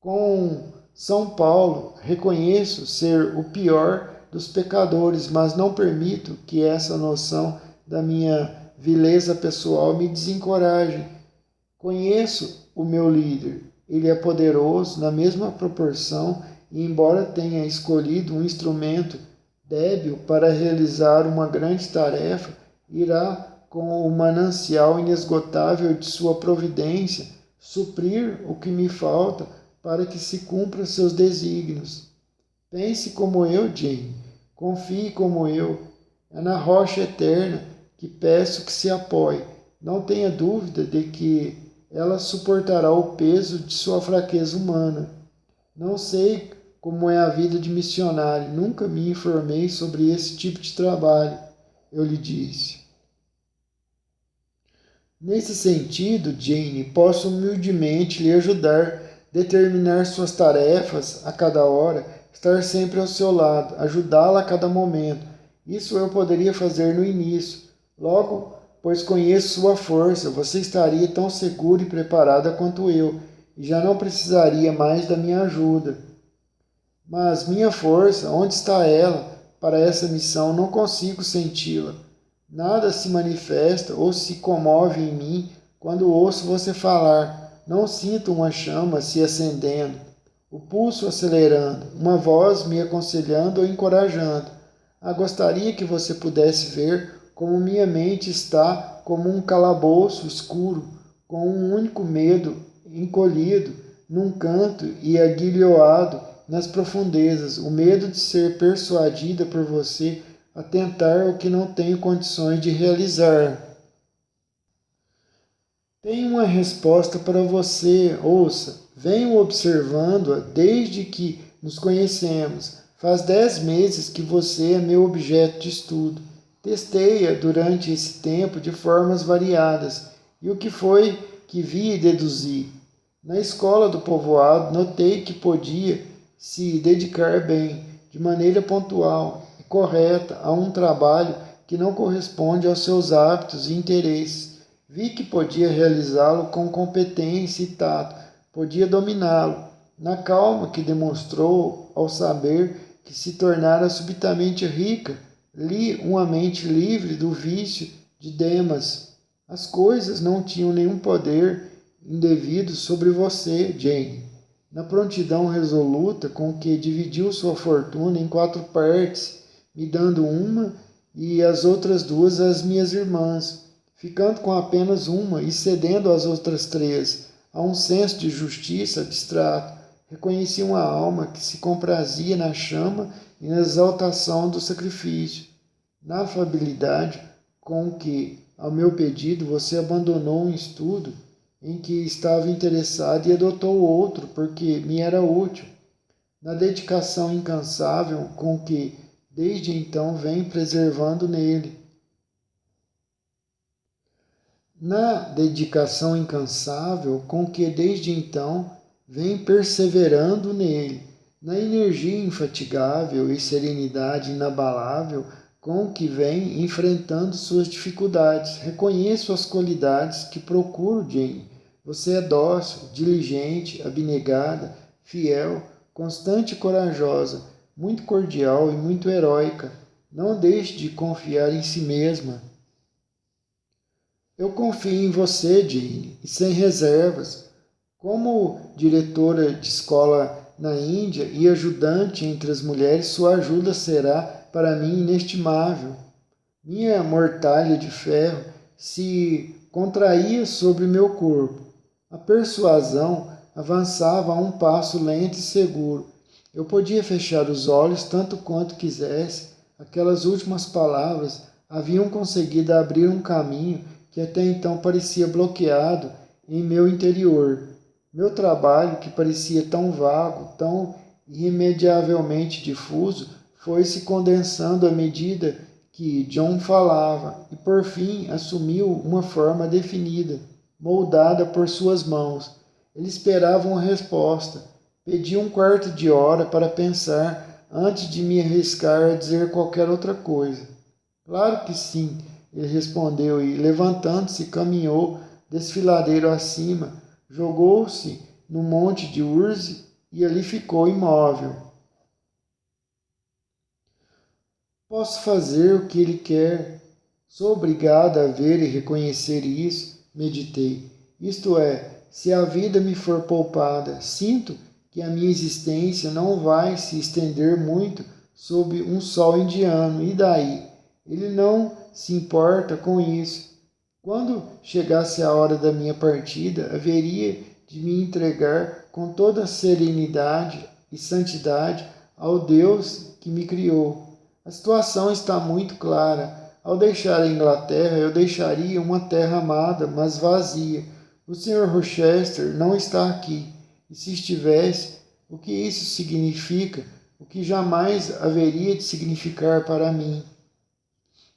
Com São Paulo, reconheço ser o pior dos pecadores, mas não permito que essa noção da minha vileza pessoal me desencoraje. Conheço o meu líder. Ele é poderoso na mesma proporção e, embora tenha escolhido um instrumento débil para realizar uma grande tarefa, irá, com o manancial inesgotável de sua providência, suprir o que me falta para que se cumpram seus desígnios. Pense como eu, Jane. Confie como eu. É na rocha eterna que peço que se apoie. Não tenha dúvida de que ela suportará o peso de sua fraqueza humana. Não sei como é a vida de missionário. Nunca me informei sobre esse tipo de trabalho, eu lhe disse. Nesse sentido, Jane, posso humildemente lhe ajudar, determinar suas tarefas a cada hora, estar sempre ao seu lado, ajudá-la a cada momento. Isso eu poderia fazer no início. Logo, pois conheço sua força, você estaria tão segura e preparada quanto eu, e já não precisaria mais da minha ajuda. Mas minha força, onde está ela? Para essa missão não consigo senti-la. Nada se manifesta ou se comove em mim quando ouço você falar. Não sinto uma chama se acendendo, o pulso acelerando, uma voz me aconselhando ou encorajando. Gostaria que você pudesse ver como minha mente está como um calabouço escuro, com um único medo encolhido num canto e aguilhoado nas profundezas, o medo de ser persuadida por você a tentar o que não tenho condições de realizar. Tenho uma resposta para você, ouça. Venho observando-a desde que nos conhecemos. Faz 10 meses que você é meu objeto de estudo. Testei-a durante esse tempo de formas variadas. E o que foi que vi e deduzi? Na escola do povoado, notei que podia se dedicar bem, de maneira pontual e correta, a um trabalho que não corresponde aos seus hábitos e interesses. Vi que podia realizá-lo com competência e tato, podia dominá-lo. Na calma que demonstrou ao saber que se tornara subitamente rica, li uma mente livre do vício de Demas. As coisas não tinham nenhum poder indevido sobre você, Jane. Na prontidão resoluta com que dividiu sua fortuna em 4 partes, me dando uma e as outras 2 às minhas irmãs, ficando com apenas uma e cedendo as outras 3 a um senso de justiça abstrato, reconheci uma alma que se comprazia na chama e na exaltação do sacrifício, na afabilidade com que, ao meu pedido, você abandonou um estudo em que estava interessado e adotou outro porque me era útil, na dedicação incansável com que, desde então, vem preservando nele. Na dedicação incansável com que, desde então, vem perseverando nele, na energia infatigável e serenidade inabalável com que vem enfrentando suas dificuldades. Reconheço as qualidades que procuro, Jane. Você é dócil, diligente, abnegada, fiel, constante e corajosa, muito cordial e muito heróica. Não deixe de confiar em si mesma. Eu confio em você, Jane, e sem reservas. Como diretora de escola na Índia e ajudante entre as mulheres, sua ajuda será para mim inestimável. Minha mortalha de ferro se contraía sobre meu corpo. A persuasão avançava a um passo lento e seguro. Eu podia fechar os olhos tanto quanto quisesse. Aquelas últimas palavras haviam conseguido abrir um caminho que até então parecia bloqueado em meu interior. Meu trabalho, que parecia tão vago, tão irremediavelmente difuso, foi se condensando à medida que John falava e por fim assumiu uma forma definida, moldada por suas mãos. Ele esperava uma resposta. Pedi um quarto de hora para pensar antes de me arriscar a dizer qualquer outra coisa. Claro que sim, ele respondeu e, levantando-se, caminhou desfiladeiro acima, jogou-se no monte de Urze e ali ficou imóvel. Posso fazer o que ele quer. Sou obrigada a ver e reconhecer isso, meditei. Isto é, se a vida me for poupada, sinto que a minha existência não vai se estender muito sob um sol indiano. E daí? Ele não se importa com isso. Quando chegasse a hora da minha partida, haveria de me entregar com toda serenidade e santidade ao Deus que me criou. A situação está muito clara. Ao deixar a Inglaterra, eu deixaria uma terra amada, mas vazia. O Sr. Rochester não está aqui. E se estivesse, o que isso significa? O que jamais haveria de significar para mim?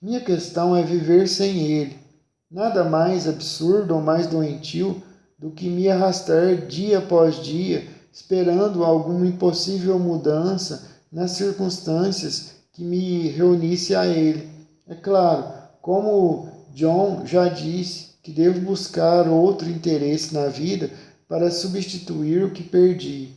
Minha questão é viver sem ele. Nada mais absurdo ou mais doentio do que me arrastar dia após dia, esperando alguma impossível mudança nas circunstâncias que me reunisse a ele. É claro, como John já disse, que devo buscar outro interesse na vida para substituir o que perdi.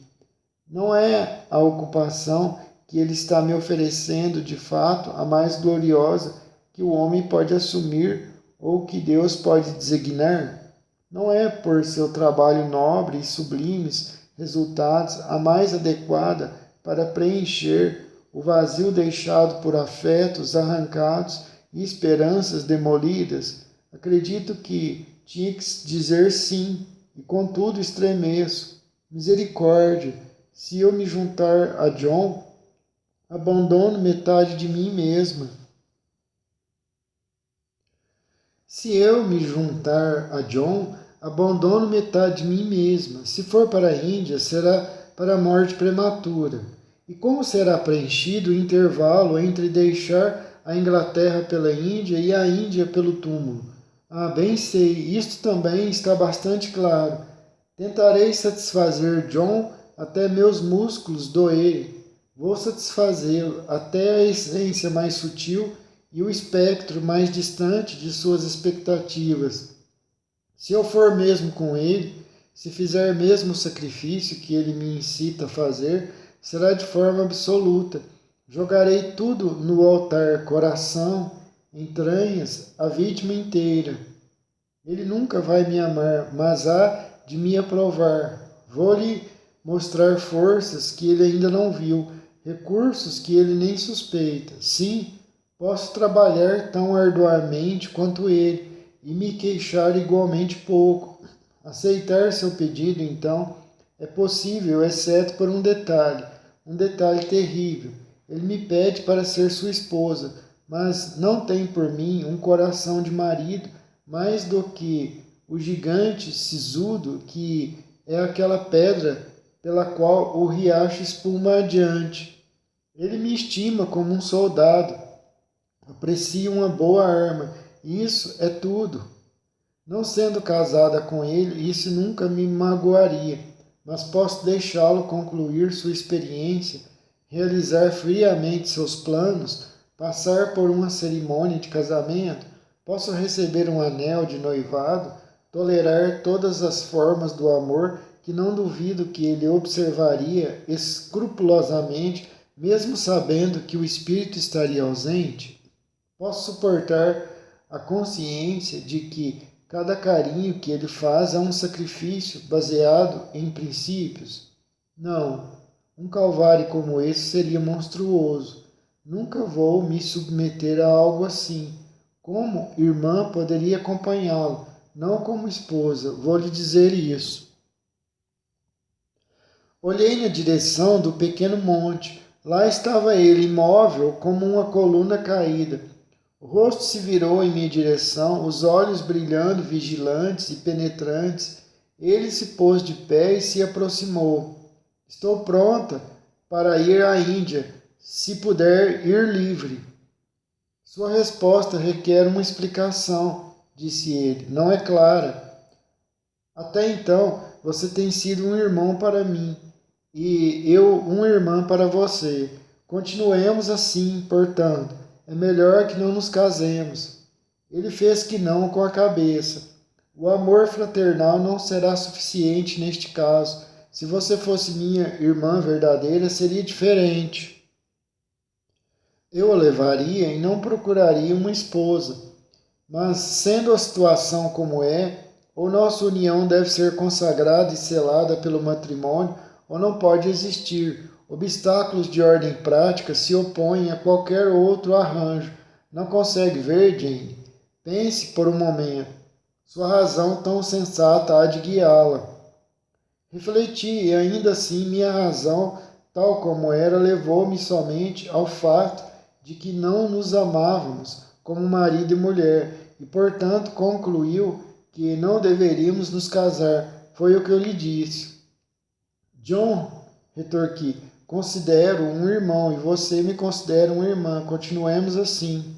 Não é a ocupação que ele está me oferecendo de fato a mais gloriosa que o homem pode assumir ou que Deus pode designar? Não é por seu trabalho nobre e sublimes resultados a mais adequada para preencher o vazio deixado por afetos arrancados e esperanças demolidas? Acredito que tinha que dizer sim, e contudo estremeço. Misericórdia! Se eu me juntar a John, abandono metade de mim mesma. Se eu me juntar a John, abandono metade de mim mesma. Se for para a Índia, será para a morte prematura. E como será preenchido o intervalo entre deixar a Inglaterra pela Índia e a Índia pelo túmulo? Ah, bem sei, isto também está bastante claro. Tentarei satisfazer John até meus músculos doerem. Vou satisfazê-lo até a essência mais sutil e o espectro mais distante de suas expectativas. Se eu for mesmo com ele, se fizer mesmo o sacrifício que ele me incita a fazer, será de forma absoluta. Jogarei tudo no altar, coração, entranhas, a vítima inteira. Ele nunca vai me amar, mas há de me aprovar. Vou-lhe mostrar forças que ele ainda não viu, recursos que ele nem suspeita. Sim, posso trabalhar tão arduamente quanto ele e me queixar igualmente pouco. Aceitar seu pedido, então, é possível, exceto por um detalhe terrível. Ele me pede para ser sua esposa, mas não tem por mim um coração de marido mais do que o gigante sisudo que é aquela pedra pela qual o riacho espuma adiante. Ele me estima como um soldado, aprecia uma boa arma, isso é tudo. Não sendo casada com ele, isso nunca me magoaria, mas posso deixá-lo concluir sua experiência, realizar friamente seus planos, passar por uma cerimônia de casamento, posso receber um anel de noivado, tolerar todas as formas do amor que não duvido que ele observaria escrupulosamente, mesmo sabendo que o espírito estaria ausente. Posso suportar a consciência de que cada carinho que ele faz é um sacrifício baseado em princípios? Não, um calvário como esse seria monstruoso. Nunca vou me submeter a algo assim. Como irmã, poderia acompanhá-lo, não como esposa, vou lhe dizer isso. Olhei na direção do pequeno monte. Lá estava ele, imóvel, como uma coluna caída. O rosto se virou em minha direção, os olhos brilhando, vigilantes e penetrantes. Ele se pôs de pé e se aproximou. Estou pronta para ir à Índia, se puder ir livre. Sua resposta requer uma explicação, disse ele. Não é clara. Até então, você tem sido um irmão para mim e eu uma irmã para você. Continuemos assim, portanto. É melhor que não nos casemos. Ele fez que não com a cabeça. O amor fraternal não será suficiente neste caso. Se você fosse minha irmã verdadeira, seria diferente. Eu a levaria e não procuraria uma esposa. Mas, sendo a situação como é, ou nossa união deve ser consagrada e selada pelo matrimônio, ou não pode existir. Obstáculos de ordem prática se opõem a qualquer outro arranjo. Não consegue ver, Jane? Pense por um momento. Sua razão tão sensata há de guiá-la. Refleti e ainda assim minha razão, tal como era, levou-me somente ao fato de que não nos amávamos como marido e mulher e, portanto, concluiu que não deveríamos nos casar. Foi o que eu lhe disse. John, retorqui, considero um irmão e você me considera uma irmã. Continuemos assim.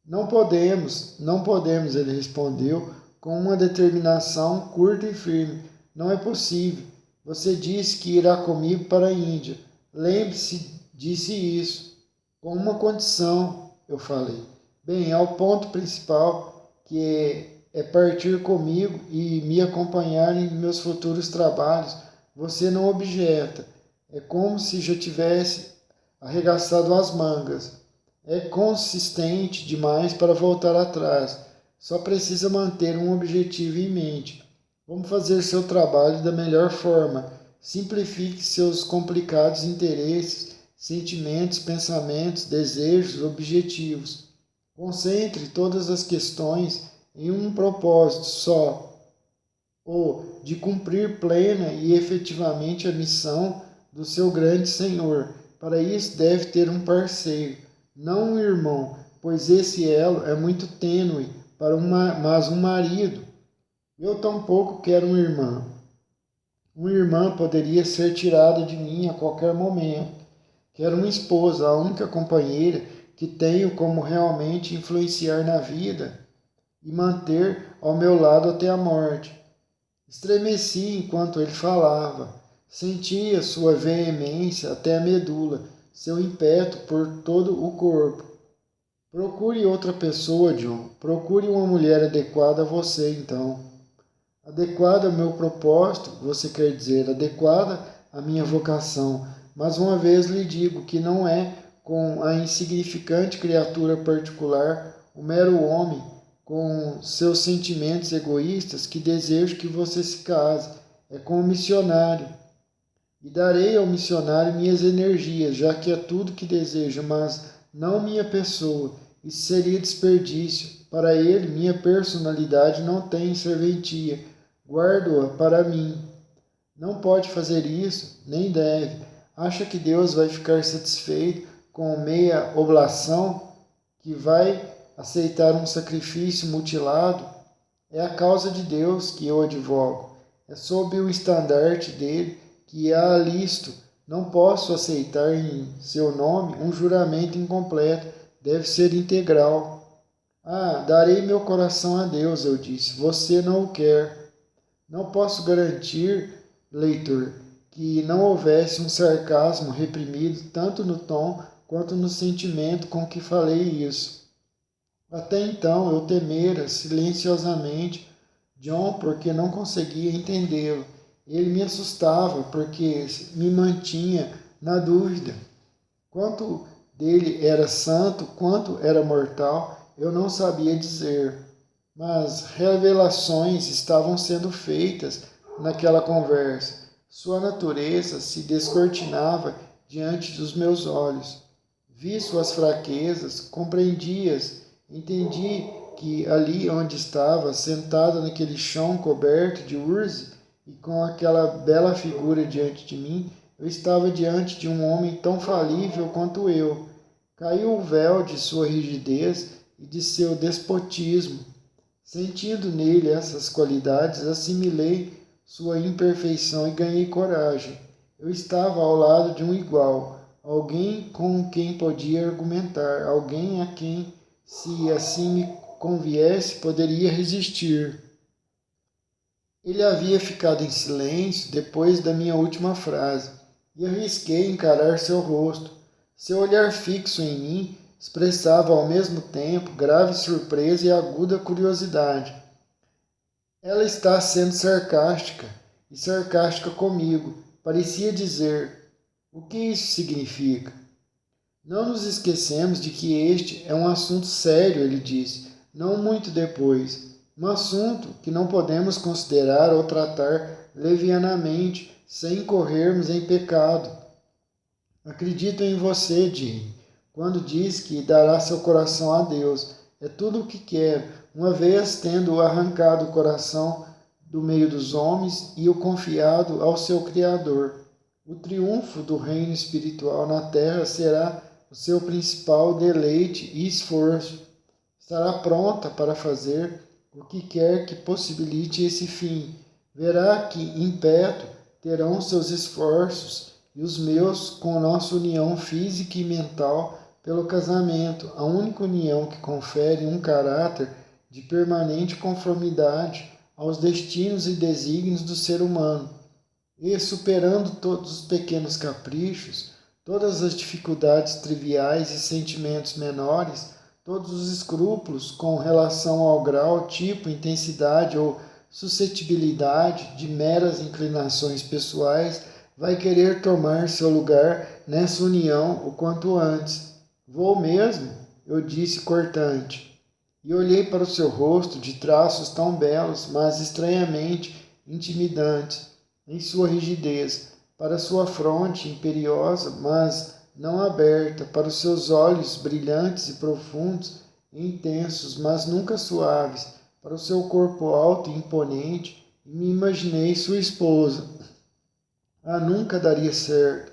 Não podemos, ele respondeu com uma determinação curta e firme. Não é possível. Você disse que irá comigo para a Índia. Lembre-se, disse isso. Com uma condição, eu falei. Bem, ao ponto principal, que é partir comigo e me acompanhar em meus futuros trabalhos. Você não objeta. É como se já tivesse arregaçado as mangas. É consistente demais para voltar atrás. Só precisa manter um objetivo em mente. Vamos fazer seu trabalho da melhor forma. Simplifique seus complicados interesses, sentimentos, pensamentos, desejos, objetivos. Concentre todas as questões em um propósito só, o de cumprir plena e efetivamente a missão do seu grande Senhor. Para isso deve ter um parceiro, não um irmão, pois esse elo é muito tênue mas um marido. Eu tampouco quero uma irmã. Uma irmã poderia ser tirada de mim a qualquer momento. Quero uma esposa, a única companheira que tenho como realmente influenciar na vida e manter ao meu lado até a morte. Estremeci enquanto ele falava. Sentia sua veemência até a medula, seu ímpeto por todo o corpo. Procure outra pessoa, John. Procure uma mulher adequada a você, então. Adequada ao meu propósito, você quer dizer, adequada à minha vocação. Mas uma vez lhe digo que não é com a insignificante criatura particular, o mero homem, com seus sentimentos egoístas, que desejo que você se case. É com o missionário. E darei ao missionário minhas energias, já que é tudo que desejo, mas não minha pessoa. Isso seria desperdício. Para ele, minha personalidade não tem serventia. Guardo-a para mim. Não pode fazer isso, nem deve. Acha que Deus vai ficar satisfeito com meia oblação, que vai aceitar um sacrifício mutilado? É a causa de Deus que eu advogo. É sob o estandarte dele que a alisto. Não posso aceitar em seu nome um juramento incompleto. Deve ser integral. Ah, darei meu coração a Deus, eu disse. Você não o quer. Não posso garantir, leitor, que não houvesse um sarcasmo reprimido tanto no tom quanto no sentimento com que falei isso. Até então eu temera silenciosamente John porque não conseguia entendê-lo. Ele me assustava porque me mantinha na dúvida. Quanto dele era santo, quanto era mortal, eu não sabia dizer. mas revelações estavam sendo feitas naquela conversa. Sua natureza se descortinava diante dos meus olhos. Vi suas fraquezas, compreendi-as, entendi que ali onde estava, sentada naquele chão coberto de urze e com aquela bela figura diante de mim, eu estava diante de um homem tão falível quanto eu. Caiu o véu de sua rigidez e de seu despotismo. Sentindo nele essas qualidades, assimilei sua imperfeição e ganhei coragem. Eu estava ao lado de um igual, alguém com quem podia argumentar, alguém a quem, se assim me conviesse, poderia resistir. Ele havia ficado em silêncio depois da minha última frase, e arrisquei encarar seu rosto. Seu olhar fixo em mim expressava ao mesmo tempo grave surpresa e aguda curiosidade. Ela está sendo sarcástica, e sarcástica comigo. Parecia dizer: o que isso significa? Não nos esquecemos de que este é um assunto sério, ele disse, não muito depois. Um assunto que não podemos considerar ou tratar levianamente, sem incorrermos em pecado. Acredito em você, Jim, quando diz que dará seu coração a Deus. É tudo o que quero, uma vez tendo arrancado o coração do meio dos homens e o confiado ao seu Criador. O triunfo do reino espiritual na terra será o seu principal deleite e esforço. Estará pronta para fazer o que quer que possibilite esse fim. Verá que, impeto, terão seus esforços e os meus com nossa união física e mental pelo casamento, a única união que confere um caráter de permanente conformidade aos destinos e desígnios do ser humano. E, superando todos os pequenos caprichos, todas as dificuldades triviais e sentimentos menores, todos os escrúpulos com relação ao grau, tipo, intensidade ou suscetibilidade de meras inclinações pessoais, vai querer tomar seu lugar nessa união o quanto antes. Vou mesmo, eu disse cortante, e olhei para o seu rosto de traços tão belos, mas estranhamente intimidantes, em sua rigidez, para sua fronte imperiosa, mas não aberta, para os seus olhos brilhantes e profundos, e intensos, mas nunca suaves, para o seu corpo alto e imponente, e me imaginei sua esposa. Nunca daria certo.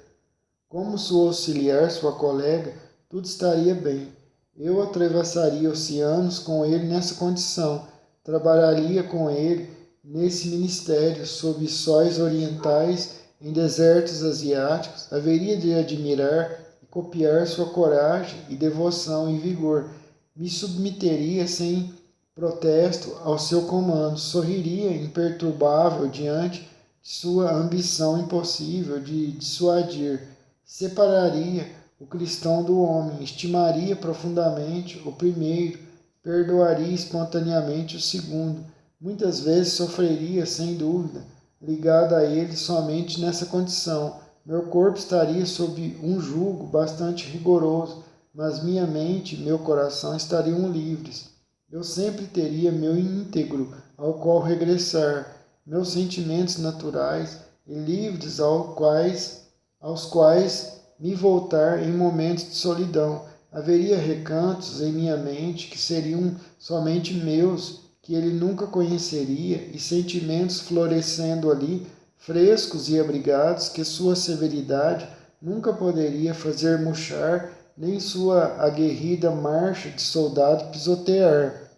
Como sua auxiliar, sua colega, tudo estaria bem. Eu atravessaria oceanos com ele nessa condição, trabalharia com ele nesse ministério, sob sóis orientais, em desertos asiáticos, haveria de admirar e copiar sua coragem e devoção e vigor. Me submeteria sem protesto ao seu comando, sorriria imperturbável diante de sua ambição impossível de dissuadir, separaria o cristão do homem, estimaria profundamente o primeiro, perdoaria espontaneamente o segundo. Muitas vezes sofreria, sem dúvida, ligado a ele somente nessa condição. Meu corpo estaria sob um jugo bastante rigoroso, mas minha mente e meu coração estariam livres. Eu sempre teria meu íntegro ao qual regressar, meus sentimentos naturais e livres aos quais me voltar em momentos de solidão. Haveria recantos em minha mente que seriam somente meus, que ele nunca conheceria, e sentimentos florescendo ali, frescos e abrigados, que sua severidade nunca poderia fazer murchar, nem sua aguerrida marcha de soldado pisotear.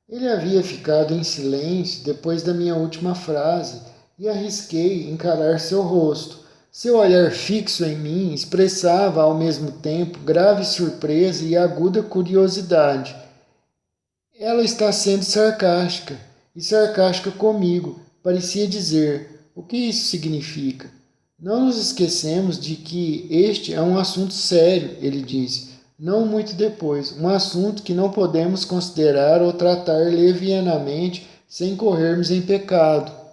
Ele havia ficado em silêncio depois da minha última frase, e arrisquei encarar seu rosto. Seu olhar fixo em mim expressava ao mesmo tempo grave surpresa e aguda curiosidade. Ela está sendo sarcástica, e sarcástica comigo, parecia dizer: o que isso significa? Não nos esquecemos de que este é um assunto sério, ele disse, não muito depois, um assunto que não podemos considerar ou tratar levianamente sem corrermos em pecado.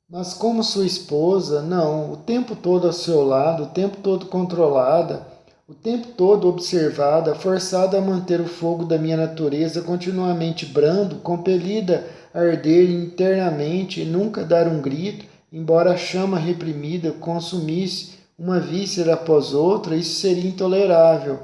Mas como sua esposa, não, o tempo todo ao seu lado, o tempo todo controlada, o tempo todo observada, forçada a manter o fogo da minha natureza continuamente brando, compelida a arder internamente e nunca dar um grito, embora a chama reprimida consumisse uma víscera após outra, isso seria intolerável.